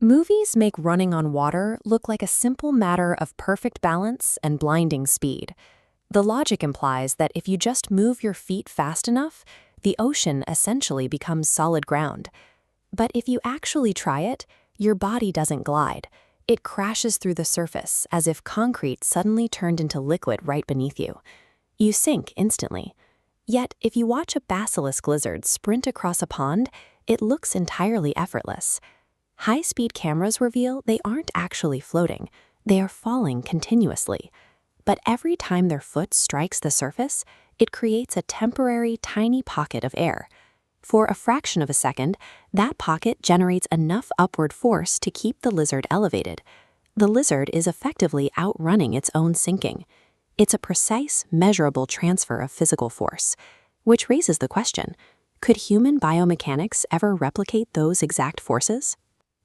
Movies make running on water look like a simple matter of perfect balance and blinding speed. The logic implies that if you just move your feet fast enough, the ocean essentially becomes solid ground. But if you actually try it, your body doesn't glide. It crashes through the surface as if concrete suddenly turned into liquid right beneath you. You sink instantly. Yet, if you watch a basilisk lizard sprint across a pond, it looks entirely effortless. High-speed cameras reveal they aren't actually floating. They are falling continuously. But every time their foot strikes the surface, it creates a temporary tiny pocket of air. For a fraction of a second, that pocket generates enough upward force to keep the lizard elevated. The lizard is effectively outrunning its own sinking. It's a precise, measurable transfer of physical force, which raises the question, could human biomechanics ever replicate those exact forces?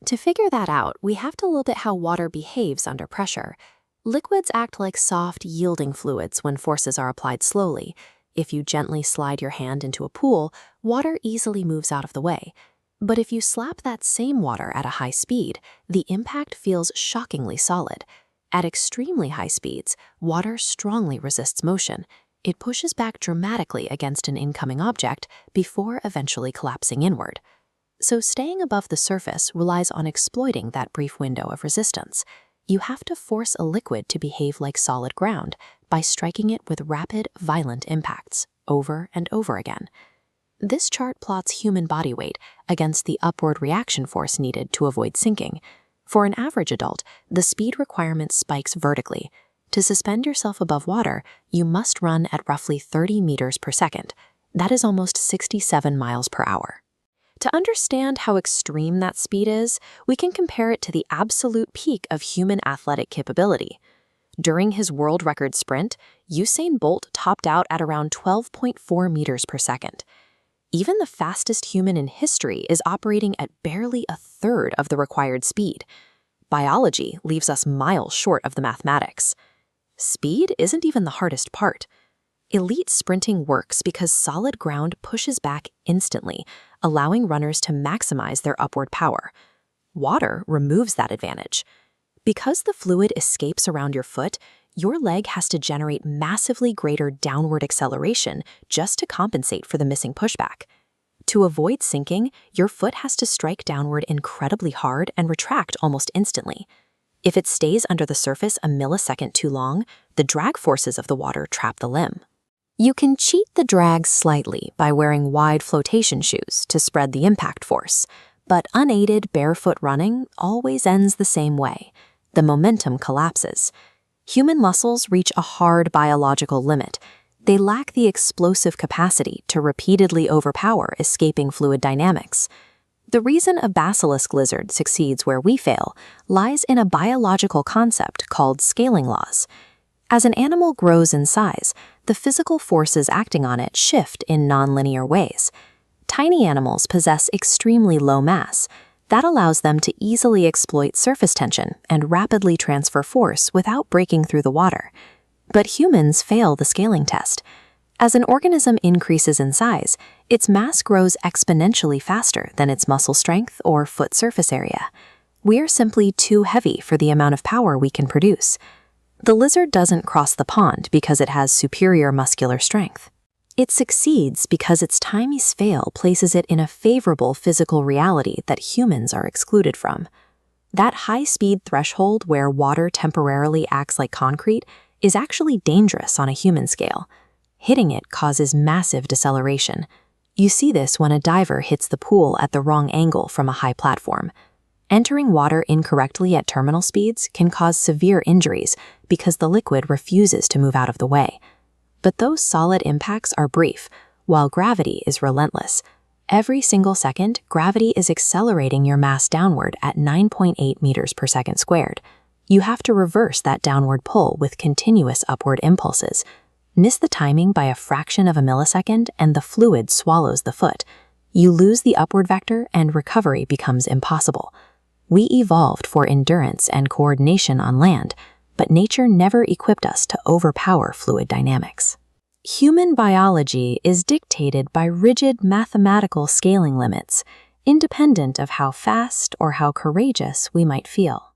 To figure that out, we have to look at how water behaves under pressure. Liquids act like soft, yielding fluids when forces are applied slowly. If you gently slide your hand into a pool, water easily moves out of the way. But if you slap that same water at a high speed, the impact feels shockingly solid. At extremely high speeds, water strongly resists motion. It pushes back dramatically against an incoming object before eventually collapsing inward. So staying above the surface relies on exploiting that brief window of resistance. You have to force a liquid to behave like solid ground by striking it with rapid, violent impacts over and over again. This chart plots human body weight against the upward reaction force needed to avoid sinking. For an average adult, the speed requirement spikes vertically. To suspend yourself above water, you must run at roughly 30 meters per second. That is almost 67 miles per hour. To understand how extreme that speed is, we can compare it to the absolute peak of human athletic capability. During his world record sprint, Usain Bolt topped out at around 12.4 meters per second. Even the fastest human in history is operating at barely a third of the required speed. Biology leaves us miles short of the mathematics. Speed isn't even the hardest part. Elite sprinting works because solid ground pushes back instantly, allowing runners to maximize their upward power. Water removes that advantage. Because the fluid escapes around your foot, your leg has to generate massively greater downward acceleration just to compensate for the missing pushback. To avoid sinking, your foot has to strike downward incredibly hard and retract almost instantly. If it stays under the surface a millisecond too long, the drag forces of the water trap the limb. You can cheat the drag slightly by wearing wide flotation shoes to spread the impact force, but unaided barefoot running always ends the same way. The momentum collapses. Human muscles reach a hard biological limit. They lack the explosive capacity to repeatedly overpower escaping fluid dynamics. The reason a basilisk lizard succeeds where we fail lies in a biological concept called scaling laws. As an animal grows in size, the physical forces acting on it shift in nonlinear ways. Tiny animals possess extremely low mass. That allows them to easily exploit surface tension and rapidly transfer force without breaking through the water. But humans fail the scaling test. As an organism increases in size, its mass grows exponentially faster than its muscle strength or foot surface area. We are simply too heavy for the amount of power we can produce. The lizard doesn't cross the pond because it has superior muscular strength. It succeeds because its tiny scale places it in a favorable physical reality that humans are excluded from. That high-speed threshold where water temporarily acts like concrete is actually dangerous on a human scale. Hitting it causes massive deceleration. You see this when a diver hits the pool at the wrong angle from a high platform. Entering water incorrectly at terminal speeds can cause severe injuries because the liquid refuses to move out of the way. But those solid impacts are brief, while gravity is relentless. Every single second, gravity is accelerating your mass downward at 9.8 meters per second squared. You have to reverse that downward pull with continuous upward impulses. Miss the timing by a fraction of a millisecond and the fluid swallows the foot. You lose the upward vector and recovery becomes impossible. We evolved for endurance and coordination on land, but nature never equipped us to overpower fluid dynamics. Human biology is dictated by rigid mathematical scaling limits. independent of how fast or how courageous we might feel.